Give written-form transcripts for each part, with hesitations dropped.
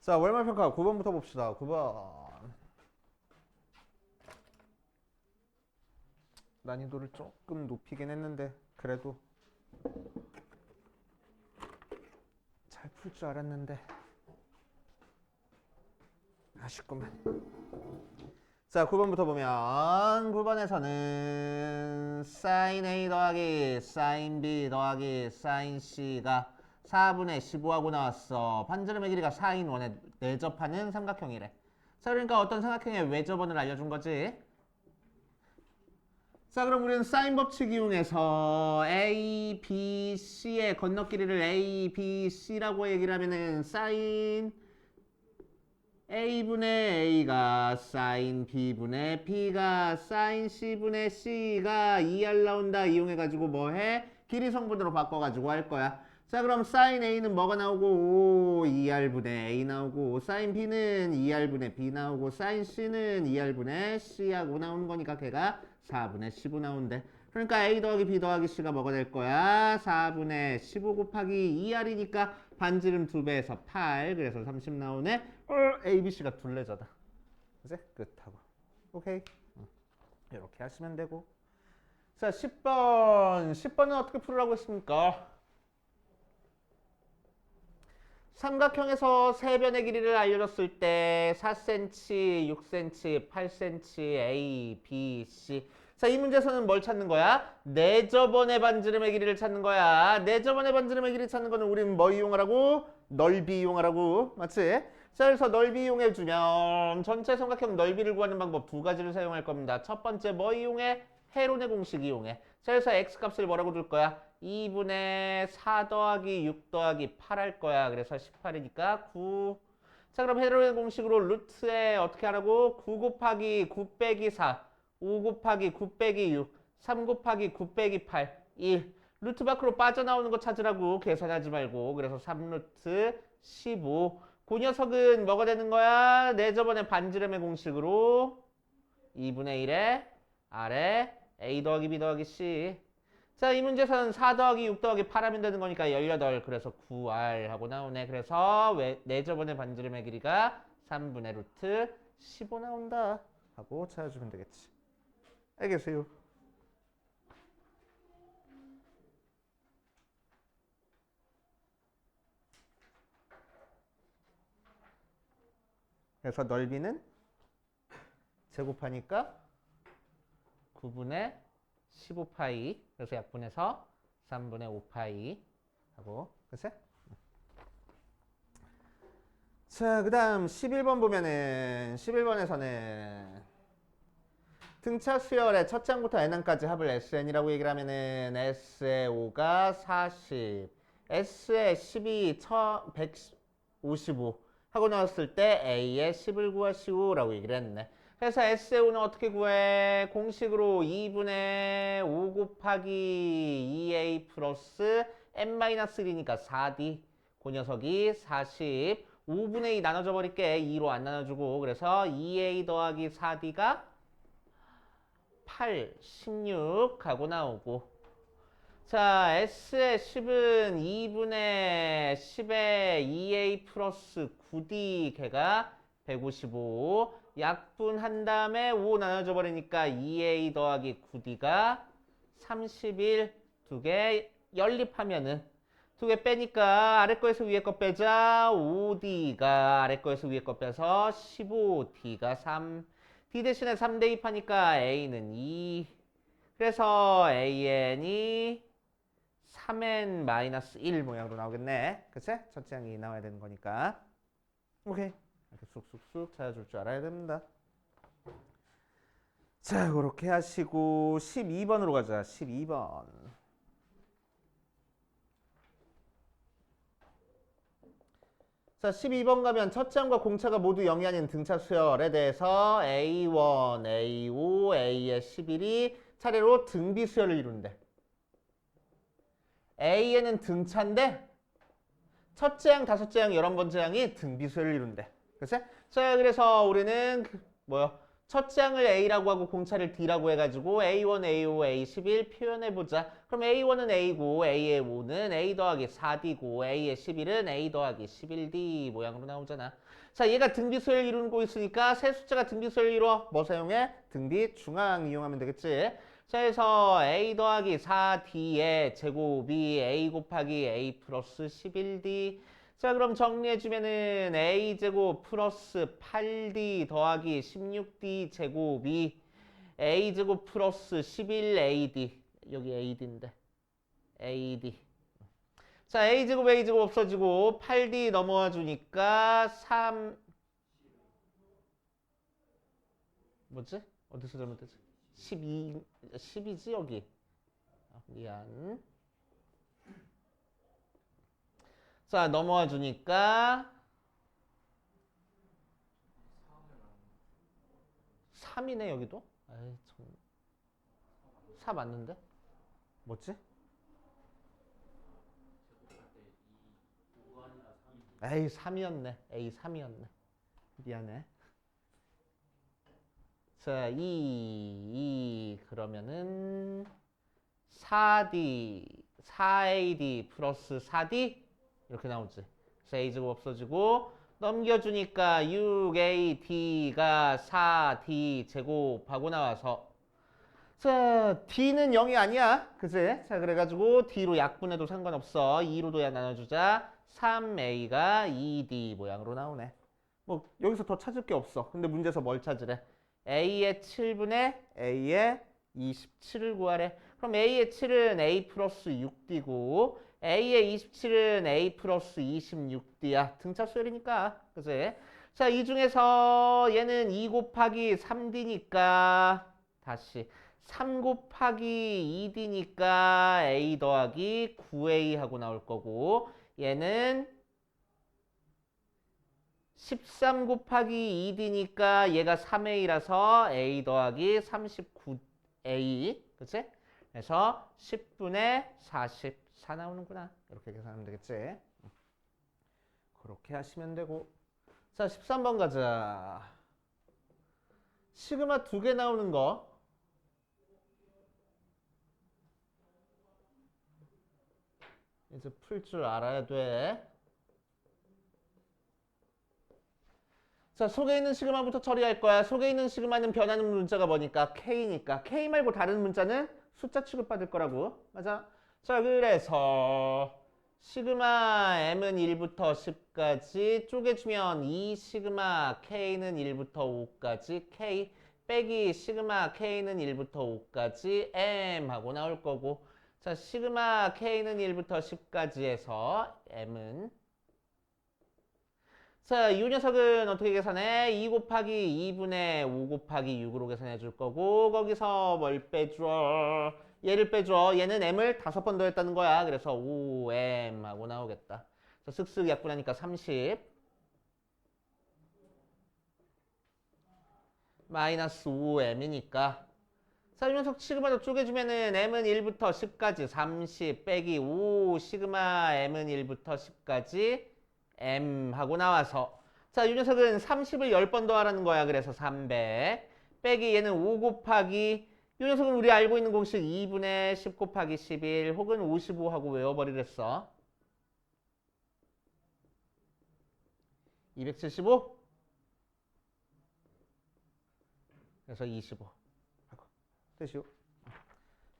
자, 월말평가 9번부터 봅시다. 9번. 난이도를 조금 높이긴 했는데 그래도 잘 풀 줄 알았는데 아쉽구만. 자, 9번부터 보면 9번에서는 sin A 더하기 sin B 더하기 sin C가 4분의 15하고 나왔어. 반지름의 길이가 4인 원에 내접하는 삼각형이래. 자, 그러니까 어떤 삼각형의 외접원을 알려준 거지. 자, 그럼 우리는 사인 법칙 이용해서 A, B, C의 건너길이를 A, B, C라고 얘기를 하면은 사인 A분의 A가 사인 B분의 B가 사인 C분의 C가 2R 나온다 이용해가지고 뭐해? 길이 성분으로 바꿔가지고 할 거야. 자, 그럼 사인 A는 뭐가 나오고 2R분의 A 나오고 사인 B는 2R분의 B 나오고 사인 C는 2R분의 C하고 나오는 거니까 걔가 4분의 15 나온대. 그러니까 A 더하기 B 더하기 C가 뭐가 될 거야? 4분의 15 곱하기 2R이니까 반지름 2배에서 8 그래서 30 나오네. A, B, C가 둘레자다. 이제 끝하고. 오케이. 이렇게 하시면 되고. 자, 10번. 10번은 어떻게 풀으라고 했습니까? 삼각형에서 세 변의 길이를 알려줬을 때 4cm, 6cm, 8cm, A, B, C. 자, 이 문제에서는 뭘 찾는 거야? 내저번의 반지름의 길이를 찾는 거야. 내저번의 반지름의 길이 찾는 거는 우리는 뭐 이용하라고? 넓이 이용하라고. 맞지? 자, 그래서 넓이 이용해주면 전체 삼각형 넓이를 구하는 방법 두 가지를 사용할 겁니다. 첫 번째 뭐 이용해? 헤론의 공식 이용해. 자, 그래서 x값을 뭐라고 둘 거야? 2분의 4 더하기 6 더하기 8 할 거야. 그래서 18이니까 9. 자, 그럼 헤론의 공식으로 루트에 어떻게 하라고? 9 곱하기 9 빼기 4, 5 곱하기 9 빼기 6, 3 곱하기 9 빼기 8, 1. 루트 밖으로 빠져나오는 거 찾으라고 계산하지 말고. 그래서 3루트 15. 그 녀석은 뭐가 되는 거야? 내 저번에 반지름의 공식으로 2분의 1에 아래 A 더하기 B 더하기 C. 자, 이 문제에서는 4 더하기 6 더하기 8 하면 되는 거니까 18. 그래서 9R 하고 나오네. 그래서 내 저번에 반지름의 길이가 3분의 루트 15 나온다 하고 찾아주면 되겠지. 알겠어요? 그래서 넓이는 제곱하니까 9분의 15파이. 그래서 약분해서 3분의 5파이 하고. 그치? 자, 그 다음 11번 보면은 11번에서는 등차 수열의 첫 장부터 n항까지 합을 SN이라고 얘기를 하면은 S의 5가 40, S의 10이 155 하고 나왔을 때 A의 10을 구하시오라고 얘기를 했네. 그래서 S의 5는 어떻게 구해? 공식으로 2분의 5 곱하기 2A 플러스 n-1이니까 4D. 그 녀석이 40, 5분의 2 나눠줘 버릴게. 2로 안 나눠주고. 그래서 2A 더하기 4D가 8, 16 하고 나오고. 자, S의 10은 2분의 10에 2A 플러스 9D 걔가 155. 약분한 다음에 5 나눠줘 버리니까 2A 더하기 9D가 31. 두 개 연립하면은 두 개 빼니까 아래 거에서 위에 거 빼자. 5D가 아래 거에서 위에 거 빼서 15D가 3. D 대신에 3 대입하니까 A는 2. 그래서 AN이 3n-1 모양으로 나오겠네. 그치? 첫째 항이 나와야 되는 거니까. 오케이. 이렇게 쑥쑥쑥 찾아줄 줄 알아야 됩니다. 자, 그렇게 하시고 12번으로 가자. 12번. 자, 12번 가면 첫째 항과 공차가 모두 0이 아닌 등차 수열에 대해서 A1, A5, A의 11이 차례로 등비 수열을 이룬대. A에는 등차인데 첫째 항, 다섯째 항, 11번째 항이 등비 수열을 이룬대. 그치? 자, 그래서 우리는 첫째 항을 A라고 하고 공차를 D라고 해가지고 A1, A5, A11 표현해보자. 그럼 A1은 A고 A의 5는 A 더하기 4D고 A의 11은 A 더하기 11D 모양으로 나오잖아. 자, 얘가 등비소열 이루고 있으니까 세 숫자가 등비소열 이루어. 뭐 사용해? 등비 중앙 이용하면 되겠지. 자, 그래서 A 더하기 4D의 제곱이 A 곱하기 A 플러스 11D. 자, 그럼 정리해주면은 A제곱 플러스 8D 더하기 16D 제곱이 A제곱 플러스 11AD. 여기 AD인데. AD. 자, A제곱 A제곱 없어지고 8D 넘어와 주니까 3 뭐지? 어디서 잘못했지? 12지 여기. 미안. 자, 넘어와 주니까 3이네 여기도. 에이, 참. 4 맞는데? 뭐지? 에이, 3이었네. 에이, 3이었네. 미안해. 자, 2 그러면은 4AD 플러스 4D 이렇게 나오지. 그래서 A제곱 없어지고 넘겨주니까 6AD가 4D 제곱하고 나와서 자, D는 0이 아니야. 그치? 자, 그래가지고 D로 약분해도 상관없어. 2로도 나눠주자. 3A가 2D 모양으로 나오네. 뭐 여기서 더 찾을 게 없어. 근데 문제에서 뭘 찾으래? A의 7분의 A의 27을 구하래. 그럼 A의 7은 A 플러스 6D고 A의 27은 A 플러스 26D야. 등차 수열이니까. 그치? 자, 이 중에서 얘는 2 곱하기 3D니까 다시 3 곱하기 2D니까 A 더하기 9A 하고 나올 거고 얘는 13 곱하기 2D니까 얘가 3A라서 A 더하기 39A 그치? 그래서 10분의 44 나오는구나. 이렇게 계산하면 되겠지? 그렇게 하시면 되고 자 13번 가자. 시그마 2개 나오는 거 이제 풀 줄 알아야 돼. 자, 속에 있는 시그마부터 처리할 거야. 속에 있는 시그마는 변하는 문자가 뭐니까? K니까. K 말고 다른 문자는 숫자 취급받을 거라고. 맞아? 자, 그래서 시그마 M은 1부터 10까지 쪼개주면 2 시그마 K는 1부터 5까지 K 빼기 시그마 K는 1부터 5까지 M 하고 나올 거고 자, 시그마 K는 1부터 10까지 해서 M은 자, 이 녀석은 어떻게 계산해? 2 곱하기 2분의 5 곱하기 6으로 계산해 줄 거고 거기서 뭘 빼줘? 얘를 빼줘. 얘는 M을 5번 더했다는 거야. 그래서 5M 하고 나오겠다. 자, 슥슥 약분하니까 30 마이너스 5M이니까 자, 이 녀석 시그마로 쪼개주면은 M은 1부터 10까지 30 빼기 5 시그마 M은 1부터 10까지 M 하고 나와서 자, 이 녀석은 30을 10번 더하라는 거야. 그래서 300 빼기 얘는 5 곱하기 이 녀석은 우리 알고 있는 공식 2분의 10 곱하기 11 혹은 55 하고 외워버리랬어. 275 그래서 25 하고 뜻이요.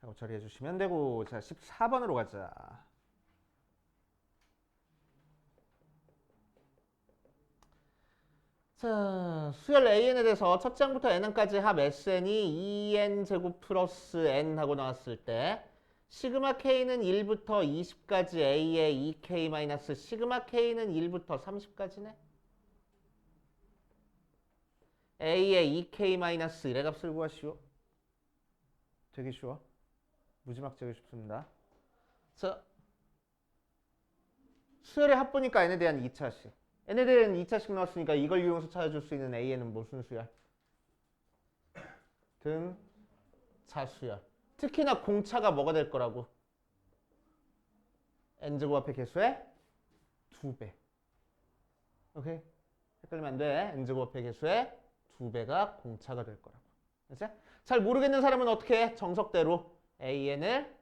하고 처리해 주시면 되고 자 14번으로 가자. 자, 수열 AN에 대해서 첫째 항부터 N항까지 합 SN이 2N 제곱 플러스 N 하고 나왔을 때 시그마 K는 1부터 20까지 A의 2K 마이너스 시그마 K는 1부터 30까지네. A의 2K 마이너스 1의 값을 구하시오. 되게 쉬워. 무지막지하게 쉽습니다. 자, 수열의 합보니까 N에 대한 2차식. N에 대한 2차식 나왔으니까 이걸 이용해서 찾아줄 수 있는 A는 무슨 수열? 등차수열. 특히나 공차가 뭐가 될 거라고? N제곱 앞에 개수의 2배. 오케이? 헷갈리면 안 돼. N제곱 앞에 개수의 2배가 공차가 될 거라고. 그치? 잘 모르겠는 사람은 어떻게 해? 정석대로 AN을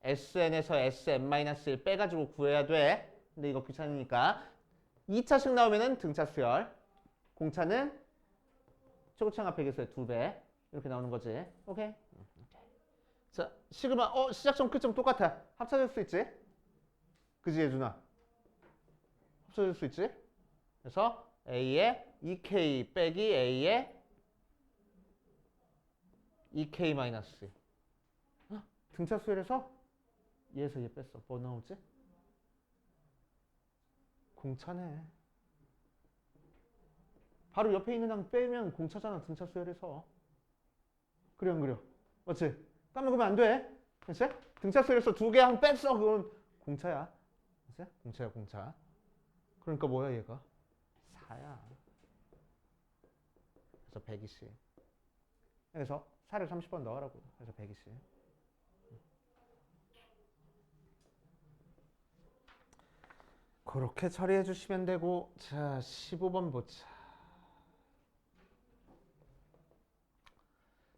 SN에서 SM-1 빼가지고 구해야 돼. 근데 이거 귀찮으니까 2차식 나오면은 등차 수열, 공차는 최고차항 앞에 계수의 2배 이렇게 나오는 거지. 오케이? 자, 시그마 시작점 끝점 똑같아. 합쳐질 수 있지? 그지 예준아? 합쳐질 수 있지? 그래서 A의 2K 빼기 A의 2K 마이너스 등차 수열에서 얘에서 얘 뺐어. 뭐 나오지? 공차네. 바로 옆에 있는 항 빼면 공차잖아. 등차 수열에서. 그래 안 그래? 맞지? 까먹으면 안 돼. 그치? 등차 수열에서 2개 항 뺐어. 그건 공차야. 그치? 공차야 공차. 그러니까 뭐야 얘가? 4야. 그래서 120. 그래서 4를 30번 넣으라고. 그래서 120. 그렇게 처리해 주시면 되고. 자, 15번 보자.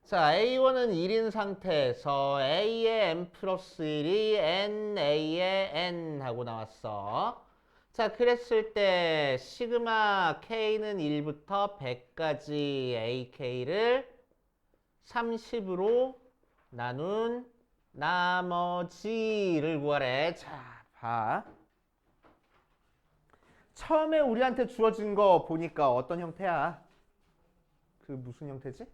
자, A1은 1인 상태에서 A의 n 플러스 1이 NA의 n 하고 나왔어. 자, 그랬을 때 시그마 K는 1부터 100까지 AK를 30으로 나눈 나머지를 구하래. 자, 봐. 처음에 우리한테 주어진 거 보니까 어떤 형태야? 그 무슨 형태지?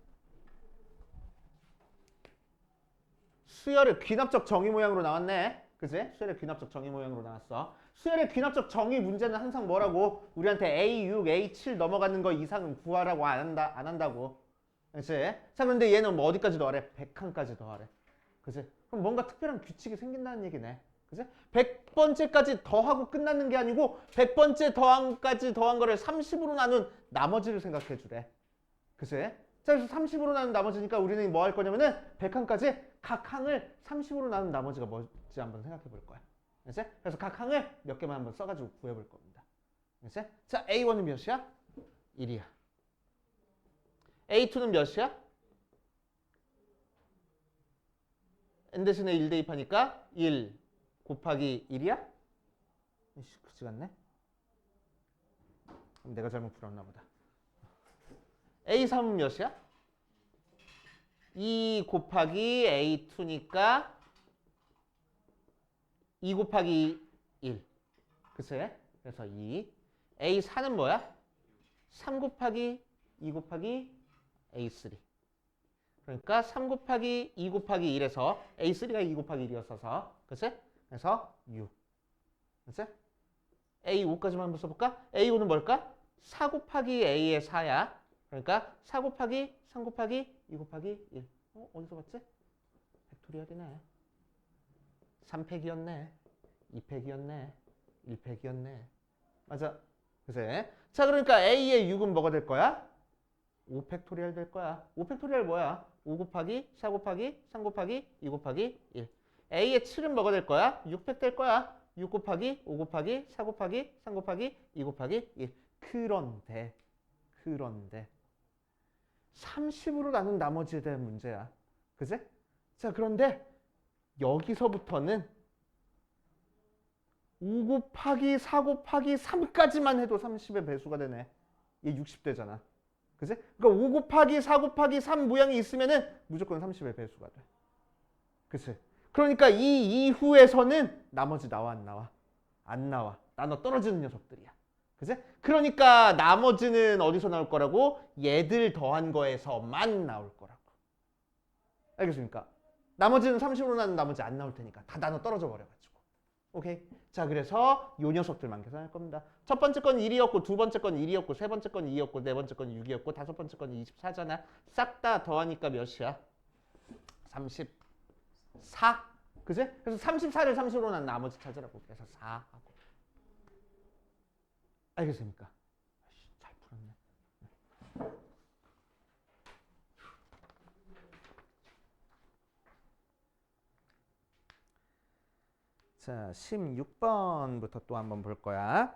수열의 귀납적 정의 모양으로 나왔네. 그지? 수열의 귀납적 정의 모양으로 나왔어. 수열의 귀납적 정의 문제는 항상 뭐라고? 우리한테 A6, A7 넘어가는 거 이상은 구하라고 안 한다고. 그치? 자, 그런데 얘는 뭐 어디까지 더하래? 100칸까지 더하래. 그치? 그럼 뭔가 특별한 규칙이 생긴다는 얘기네. 그치? 100번째까지 더하고 끝나는 게 아니고 100번째 더한까지 더한 거를 30으로 나눈 나머지를 생각해 주래. 그치? 자, 그래서 30으로 나눈 나머지니까 우리는 뭐 할 거냐면은 100항까지 각 항을 30으로 나눈 나머지가 뭐지 한번 생각해 볼 거야. 그치? 그래서 각 항을 몇 개만 한번 써가지고 구해볼 겁니다. 그치? 자, A1은 몇이야? 1이야. A2는 몇이야? n 대신에 1 대입하니까 1 곱하기 1이야? 그치 같네? 내가 잘못 풀었나 보다. A3은 몇이야? 2 곱하기 A2니까 2 곱하기 1. 그치? 그래서 2. A4는 뭐야? 3 곱하기 2 곱하기 A3. 그러니까 3 곱하기 2 곱하기 1에서 A3가 2 곱하기 1이었어서 그치? 그래서 6. 그치? A5까지만 한번 써볼까? A5는 뭘까? 4 곱하기 A의 4야. 그러니까 4 곱하기 3 곱하기 2 곱하기 1. 어디서 봤지? 팩토리얼이네. 3팩이었네. 2팩이었네. 1팩이었네. 맞아. 그치? 자, 그러니까 A의 6은 뭐가 될 거야? 5팩토리얼 될 거야. 5팩토리얼 뭐야? 5 곱하기 4 곱하기 3 곱하기 2 곱하기 1. A의 7은 뭐가 될 거야? 6팩 될 거야. 6 곱하기 5 곱하기 4 곱하기 3 곱하기 2 곱하기 1. 그런데 30으로 나눈 나머지에 대한 문제야. 그지? 자, 그런데 여기서부터는 5 곱하기 4 곱하기 3까지만 해도 30의 배수가 되네. 얘 60되잖아. 그지? 그러니까 5 곱하기 4 곱하기 3 모양이 있으면은 무조건 30의 배수가 돼. 그치? 그러니까 이 이후에서는 나머지 나와 안 나와? 안 나와. 나눠 떨어지는 녀석들이야. 그치? 그러니까 나머지는 어디서 나올 거라고? 얘들 더한 거에서만 나올 거라고. 알겠습니까? 나머지는 30으로 나눈 나머지 안 나올 테니까 다 나눠 떨어져 버려가지고. 오케이? 자, 그래서 요 녀석들만 계산할 겁니다. 첫 번째 건 1이었고, 두 번째 건 1이었고, 세 번째 건 2였고, 네 번째 건 6이었고, 다섯 번째 건 24잖아. 싹 다 더하니까 몇이야? 34? 그지? 그래서 34를 30으로 난 나머지 찾으라고. 그래서 4 하고. 알겠습니까? 잘 풀었네. 자, 16번부터 또 한번 볼 거야.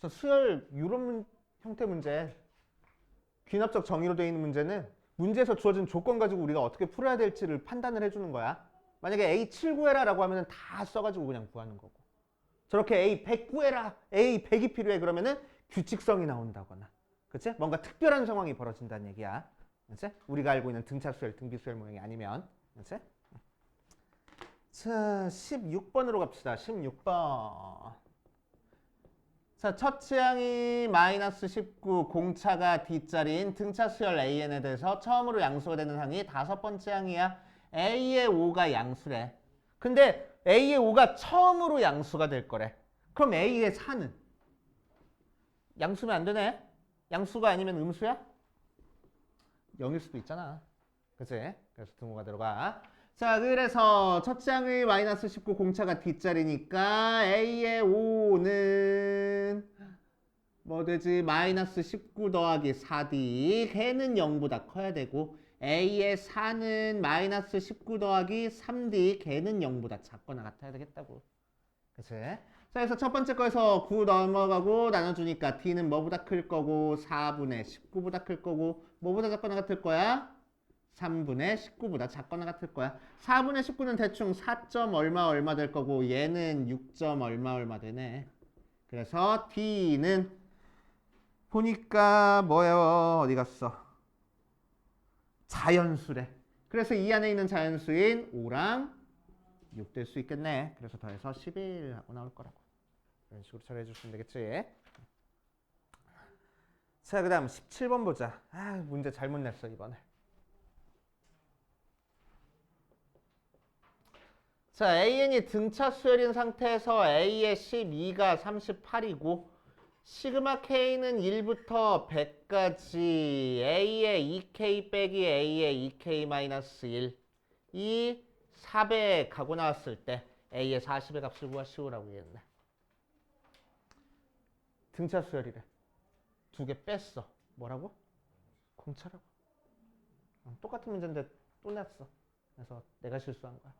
그래서 수열 이런 형태 문제, 귀납적 정의로 되어 있는 문제는 문제에서 주어진 조건 가지고 우리가 어떻게 풀어야 될지를 판단을 해주는 거야. 만약에 A 7 구해라 라고 하면 다 써가지고 그냥 구하는 거고, 저렇게 A 100 구해라, A 100이 필요해 그러면은 규칙성이 나온다거나, 그치? 뭔가 특별한 상황이 벌어진다는 얘기야. 그치? 우리가 알고 있는 등차 수열, 등비 수열 모형이 아니면. 그치? 자, 16번으로 갑시다. 16번. 자, 첫 취항이 마이너스 19, 공차가 D자리인 등차 수열 AN에 대해서 처음으로 양수가 되는 항이 다섯 번째 항이야. A의 5가 양수래. 근데 A의 5가 처음으로 양수가 될 거래. 그럼 A의 4는? 양수면 안 되네. 양수가 아니면 음수야? 0일 수도 있잖아. 그치? 그래서 등호가 들어가. 자, 그래서 첫째 항의 마이너스 19 공차가 D자리니까 A의 5는 뭐 되지? 마이너스 19 더하기 4D. 걔는 0보다 커야 되고, A의 4는 마이너스 19 더하기 3D. 걔는 0보다 작거나 같아야 되겠다고. 그치? 자, 그래서 첫 번째 거에서 9 넘어가고 나눠주니까 D는 뭐보다 클 거고, 4분의 19보다 클 거고, 뭐보다 작거나 같을 거야? 3분의 19보다 작거나 같을 거야. 4분의 19는 대충 4점 얼마 될 거고, 얘는 6점 얼마 되네. 그래서 D는 보니까 뭐예요? 어디 갔어? 자연수래. 그래서 이 안에 있는 자연수인 5랑 6 될 수 있겠네. 그래서 더해서 11 하고 나올 거라고. 이런 식으로 처리해 주시면 되겠지. 자, 그 다음 17번 보자. 아, 문제 잘못 냈어 이번에. 자, AN이 등차 수열인 상태에서 A의 12가 38이고 시그마 K는 1부터 100까지 A의 2K 빼기 A의 2K-1 이 400 하고 나왔을 때 A의 40의 값을 구하시오라고 얘기했네. 등차 수열이래. 두 개 뺐어. 뭐라고? 공차라고. 똑같은 문제인데 또 냈어. 그래서 내가 실수한 거야.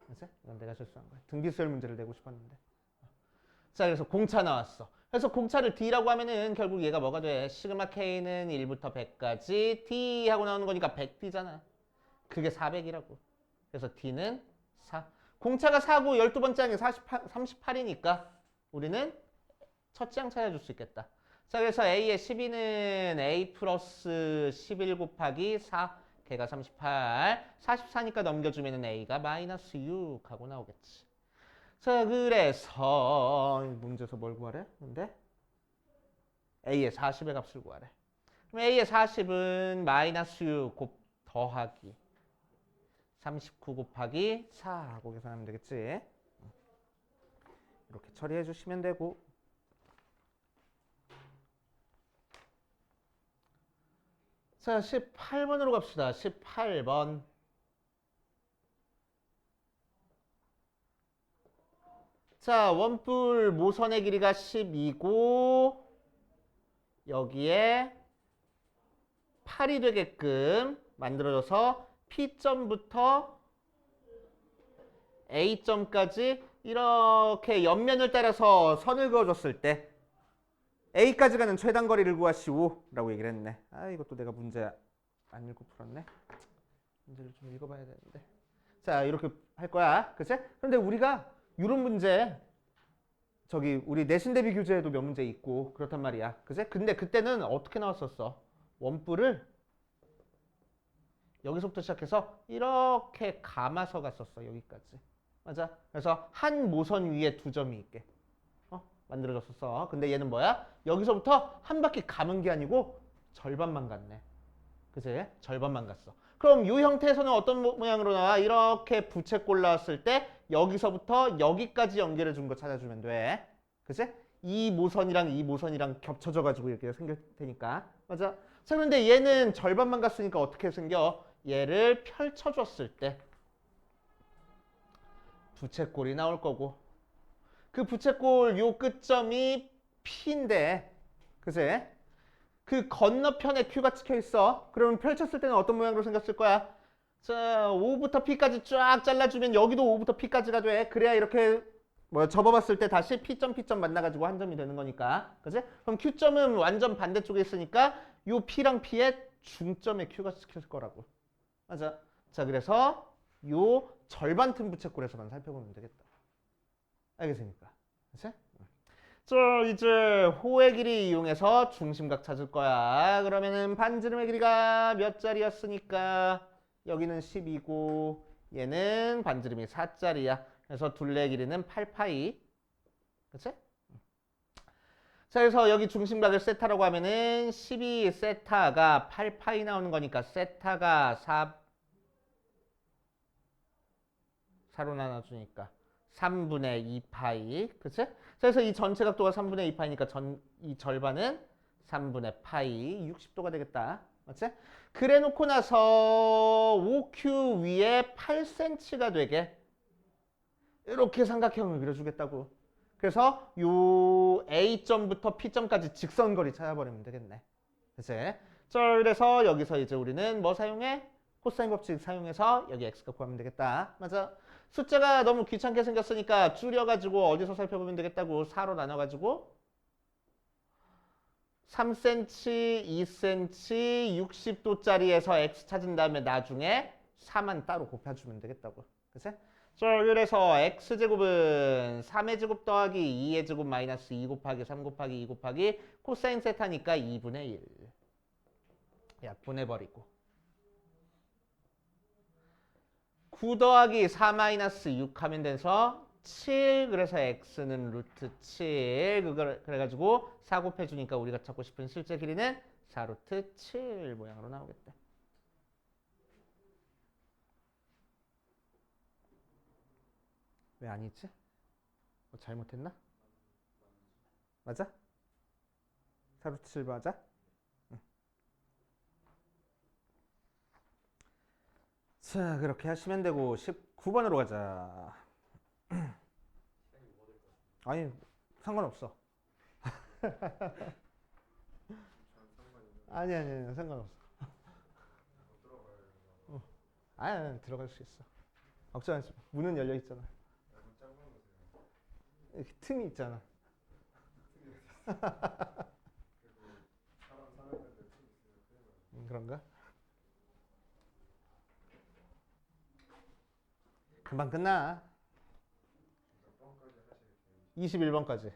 그치? 이건 내가 실수한 거야. 등비수열 문제를 내고 싶었는데. 자, 그래서 공차 나왔어. 그래서 공차를 D라고 하면은 결국 얘가 뭐가 돼? 시그마 K는 1부터 100까지 D 하고 나오는 거니까 100D잖아. 그게 400이라고. 그래서 D는 4. 공차가 4고 12번째 항이 38이니까 우리는 첫째 항 찾아줄 수 있겠다. 자, 그래서 A의 12는 A 플러스 11 곱하기 4. 걔가 38. 44니까 넘겨주면 A가 마이너스 6 하고 나오겠지. 자, 그래서 문제에서 뭘 구하래? 근데 A의 40의 값을 구하래. 그럼 A의 40은 마이너스 6 더하기 39 곱하기 4 하고 계산하면 되겠지. 이렇게 처리해 주시면 되고. 자, 18번으로 갑시다. 18번. 자, 원뿔 모선의 길이가 12고 여기에 8이 되게끔 만들어져서 P점부터 A점까지 이렇게 옆면을 따라서 선을 그어줬을 때 A까지 가는 최단 거리를 구하시오 라고 얘기를 했네. 아, 이것도 내가 문제 안 읽고 풀었네. 문제를 좀 읽어봐야 되는데. 자, 이렇게 할 거야. 그치? 그런데 우리가 이런 문제 저기 우리 내신 대비 교재에도 몇 문제 있고 그렇단 말이야. 그치? 근데 그때는 어떻게 나왔었어? 원뿔을 여기서부터 시작해서 이렇게 감아서 갔었어. 여기까지. 맞아? 그래서 한 모선 위에 두 점이 있게 만들어졌었어. 근데 얘는 뭐야? 여기서부터 한 바퀴 감은 게 아니고 절반만 갔네. 그치? 절반만 갔어. 그럼 이 형태에서는 어떤 모양으로 나와? 이렇게 부채꼴 나왔을 때 여기서부터 여기까지 연결해 준 거 찾아주면 돼. 그치? 이 모선이랑 이 모선이랑 겹쳐져 가지고 이렇게 생길 테니까. 맞아? 자, 그런데 얘는 절반만 갔으니까 어떻게 생겨? 얘를 펼쳐줬을 때 부채꼴이 나올 거고, 그 부채꼴 요 끝점이 P인데, 그치? 그 건너편에 Q가 찍혀 있어. 그러면 펼쳤을 때는 어떤 모양으로 생겼을 거야? 자, O부터 P까지 쫙 잘라주면 여기도 O부터 P까지가 돼. 그래야 이렇게 뭐 접어봤을 때 다시 P점 P점 만나가지고 한 점이 되는 거니까. 그치? 그럼 Q점은 완전 반대쪽에 있으니까 요 P랑 P의 중점에 Q가 찍힐 거라고. 맞아. 자, 그래서 요 절반 틈 부채꼴에서만 살펴보면 되겠다. 알겠습니까? 그치? 자, 이제 호의 길이 이용해서 중심각 찾을 거야. 그러면은 반지름의 길이가 몇 자리였으니까 여기는 10이고 얘는 반지름이 4짜리야. 그래서 둘레 길이는 8파이. 그치? 자, 그래서 여기 중심각을 세타라고 하면은 12 세타가 8파이 나오는 거니까 세타가 4로 나눠주니까 3분의 2파이. 그치? 그래서 이 전체 각도가 3분의 2파이니까 이 절반은 3분의 파이 60도가 되겠다. 맞지? 그래 놓고 나서 OQ 위에 8cm가 되게 이렇게 삼각형을 그려주겠다고. 그래서 요 A점부터 P점까지 직선거리 찾아버리면 되겠네. 그치? 자, 그래서 여기서 이제 우리는 뭐 사용해? 코사인 법칙 사용해서 여기 x값 구하면 되겠다. 맞아? 숫자가 너무 귀찮게 생겼으니까 줄여가지고 어디서 살펴보면 되겠다고. 4로 나눠가지고 3cm, 2cm, 60도짜리에서 x 찾은 다음에 나중에 4만 따로 곱해주면 되겠다고. 그치? 자, 그래서 x제곱은 3의 제곱 더하기 2의 제곱 마이너스 2 곱하기 3 곱하기 2 곱하기 코사인 세타니까 2분의 1. 약분해버리고 9 더하기 4 마이너스 6 하면 돼서 7. 그래서 x는 루트 7. 그래가지고 4 곱해주니까 우리가 찾고 싶은 실제 길이는 4 루트 7 모양으로 나오겠다. 왜 아니지? 뭐 잘못했나? 맞아? 4 루트 7 맞아? 응. 자, 그렇게 하시면 되고 19번으로 가자. 아니, 상관없어. 아니, 상관없어. 아니, 들어갈 수 있어. 걱정하지 마. 문은 열려 있잖아. 이렇게 틈이 있잖아. 그런가? 금방 끝나. 21번까지.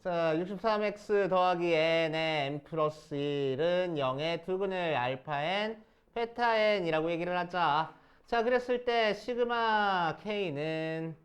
자, 63x 더하기 n의 n 플러스 1은 0의 두근을 알파 n, 베타 n이라고 얘기를 하자. 자, 그랬을 때 시그마 k는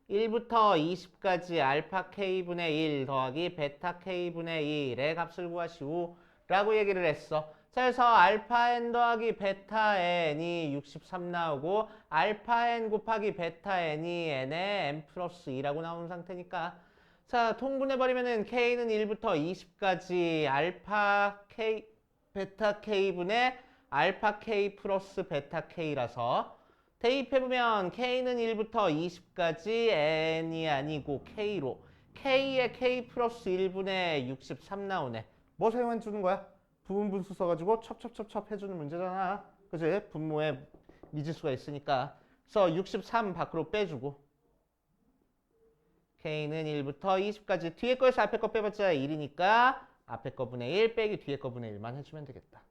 1부터 20까지 알파 k분의 1 더하기 베타 k분의 1의 값을 구하시오 라고 얘기를 했어. 자, 그래서 알파 n 더하기 베타 n이 63 나오고 알파 n 곱하기 베타 n이 n의 n 플러스 2라고 나오는 상태니까 자, 통분해버리면은 k는 1부터 20까지 알파 k 베타 k분의 알파 k 플러스 베타 k라서 대입해보면 k는 1부터 20까지 n이 아니고 k로 k에 k 플러스 1분의 63 나오네. 뭐 사용해 주는 거야? 부분 분수 써가지고 첩첩첩첩 해주는 문제잖아. 그치? 분모에 미지수가 있으니까. 그래서 63 밖으로 빼주고 k는 1부터 20까지 뒤에 거에서 앞에 거 빼봤자 1이니까 앞에 거분의 1 빼기 뒤에 거분의 1만 해주면 되겠다.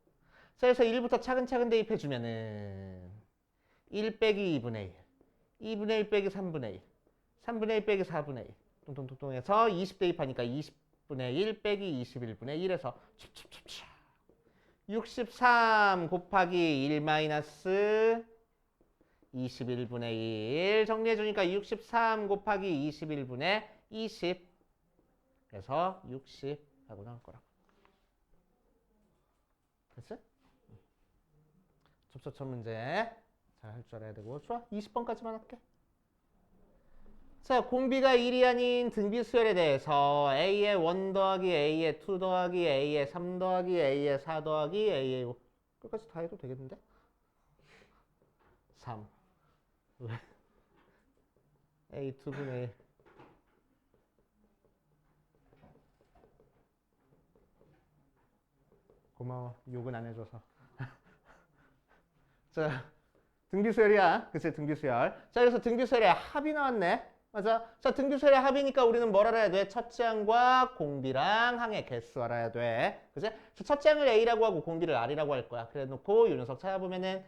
자, 그래서 1부터 차근차근 대입해주면은 1 빼기 2분의 1, 2분의 1 빼기 3분의 1, 3분의 1 빼기 4분의 1 뚱뚱뚱뚱 해서 20 대입하니까 20분의 1 빼기 21분의 1에서 63 곱하기 1 마이너스 21분의 1 정리해주니까 63 곱하기 21분의 20 그래서 60 하고 나올 거라고. 됐어? 접촉점 문제 잘 할 줄 알아야 되고 좋아 20번까지만 할게. 자, 공비가 1이 아닌 등비수열에 대해서 A의 1 더하기 A의 2 더하기 A의 3 더하기 A의 4 더하기 A의 5 끝까지 다 해도 되겠는데? 3 왜? A 2분의 1 고마워 욕은 안 해줘서 자 등비수열이야. 그치, 등비수열. 자, 그래서 등비수열의 합이 나왔네. 맞아. 자, 등비수열의 합이니까 우리는 뭘 알아야 돼? 첫째 항과 공비랑 항의 개수 알아야 돼. 그치? 첫째 항을 A라고 하고 공비를 R이라고 할 거야. 그래 놓고 요 녀석 찾아보면은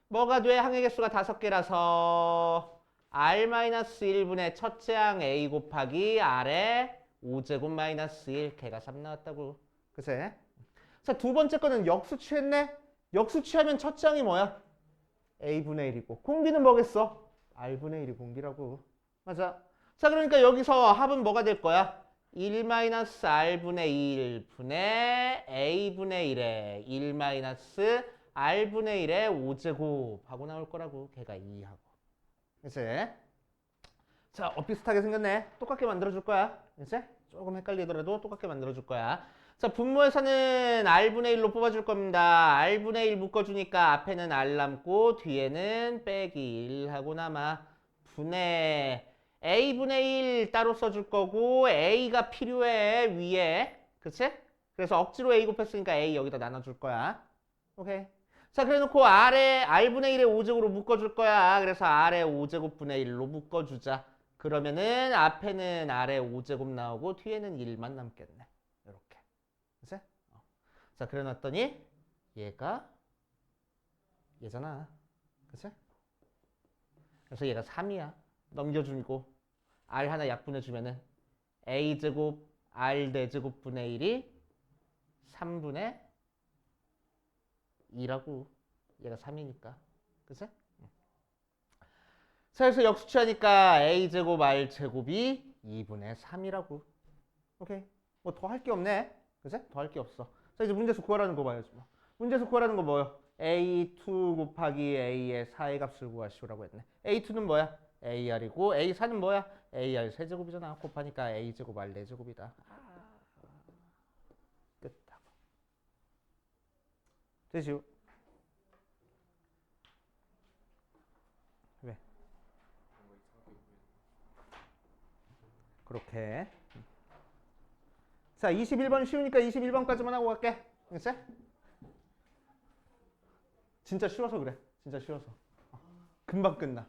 뭐가 돼? 항의 개수가 5개라서 R-1분의 첫째 항 A 곱하기 R의 5제곱 마이너스 1. 걔가 3 나왔다고. 그치? 자, 두 번째 거는 역수 취했네? 역수 취하면 첫째 항이 뭐야? A분의 1이고 공비는 뭐겠어? R분의 1이 공비라고. 맞아. 자, 그러니까 여기서 합은 뭐가 될 거야? 1-R분의 1분의 A분의 1에 1-R분의 1의 5제곱 하고 나올 거라고. 걔가 2하고. 그치? 자, 비슷하게 생겼네. 똑같게 만들어줄 거야. 그치? 조금 헷갈리더라도 똑같게 만들어줄 거야. 자, 분모에서는 R분의 1로 뽑아줄 겁니다. R분의 1 묶어주니까 앞에는 R 남고 뒤에는 빼기 1 하고 남아. 분의 A분의 1 따로 써줄 거고 A가 필요해 위에. 그치? 그래서 억지로 A 곱했으니까 A 여기다 나눠줄 거야. 오케이. 자, 그래 놓고 R분의 1의 5제곱으로 묶어줄 거야. 그래서 R의 5제곱분의 1로 묶어주자. 그러면은 앞에는 R의 5제곱 나오고 뒤에는 1만 남겠네. 이렇게. 그치? 자, 그래 놨더니 얘가 얘잖아. 그치? 그래서 얘가 3이야. 넘겨주고 R 하나 약분해주면은 A제곱 R 4제곱분의 1이 3분의 2라고. 얘가 3이니까. 그치? 자, 그래서 역수취하니까 A제곱 R제곱이 2분의 3이라고. 오케이. 뭐 더 할 게 없네. 그치? 더 할 게 없어. 자, 이제 문제수 구하라는 거 봐야지. 뭐. 문제수 구하라는 거 뭐요? A2 곱하기 A의 4의 값을 구하시오라고 했네. A2는 뭐야? AR이고 A4는 뭐야? AR 세제곱이잖아. 곱하니까 A제곱 R 4제곱이다. 끝. 되지요? 왜? 그렇게. 자, 21번 쉬우니까 21번까지만 하고 갈게. 알겠지? 진짜 쉬워서 그래. 진짜 쉬워서. 금방 끝나.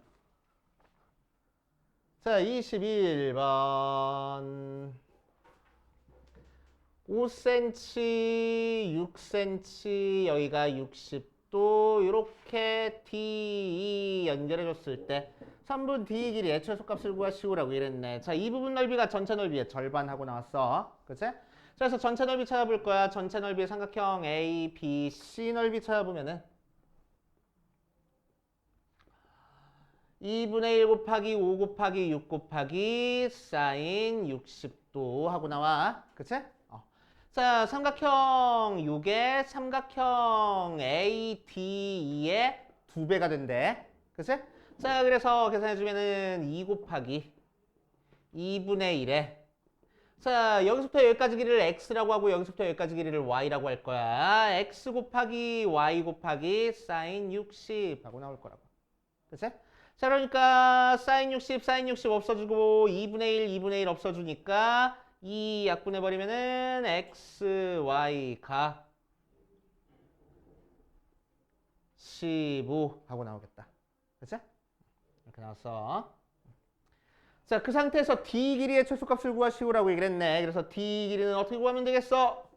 자, 21번. 5cm, 6cm, 여기가 60도, 이렇게 D, E 연결해줬을 때 3분 D 길이의 최소값을 구하시오라고 이랬네. 자, 이 부분 넓이가 전체 넓이의 절반 하고 나왔어. 그치? 자, 그래서 전체 넓이 찾아볼 거야. 전체 넓이의 삼각형 A, B, C 넓이 찾아보면은 2분의 1 곱하기 5 곱하기 6 곱하기 사인 60도 하고 나와. 그치? 자, 삼각형 6에 삼각형 ADE의 2배가 된대. 그치? 자, 그래서 계산해주면은 2 곱하기 2분의 1에 자, 여기서부터 여기까지 길이를 x라고 하고 여기서부터 여기까지 길이를 y라고 할 거야. x 곱하기 y 곱하기 사인 60 하고 나올 거라고. 그치? 자, 그러니까 사인 60, 사인 60 없어지고 2분의 1, 2분의 1 없어지니까 2 약분해버리면은 x, y가 15 하고 나오겠다. 그치? 이렇게 나왔어. 자, 그 상태에서 d 길이의 최소값을 구하시오라고 얘기를 했네. 그래서 d 길이는 어떻게 구하면 되겠어?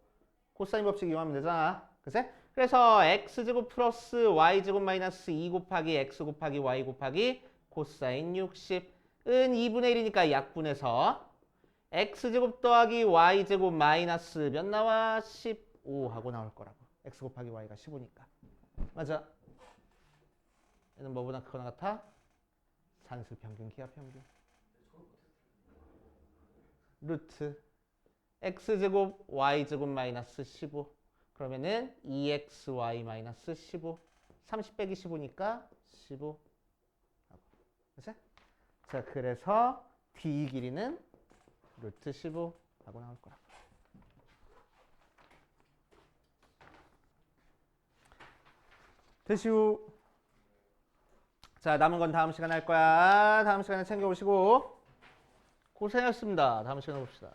코사인 법칙 이용하면 되잖아. 그치? 그래서 x제곱 플러스 y제곱 마이너스 2 곱하기 x 곱하기 y 곱하기 코사인 60은 2분의 1이니까 약분해서 x제곱 더하기 y제곱 마이너스 몇 나와? 15 하고 나올 거라고. x 곱하기 y가 15니까. 맞아. 얘는 뭐보다 크거나 같아? 산술 평균, 기하 평균. 루트 x제곱 y제곱 마이너스 15 그러면은 2xy 마이너스 15 30 빼기 15니까 15 그치? 자, 그래서 d 길이는 루트 15 하고 나올 거라. 되시오. 자, 남은 건 다음 시간에 할 거야. 다음 시간에 챙겨오시고 고생하셨습니다. 다음 시간에 봅시다.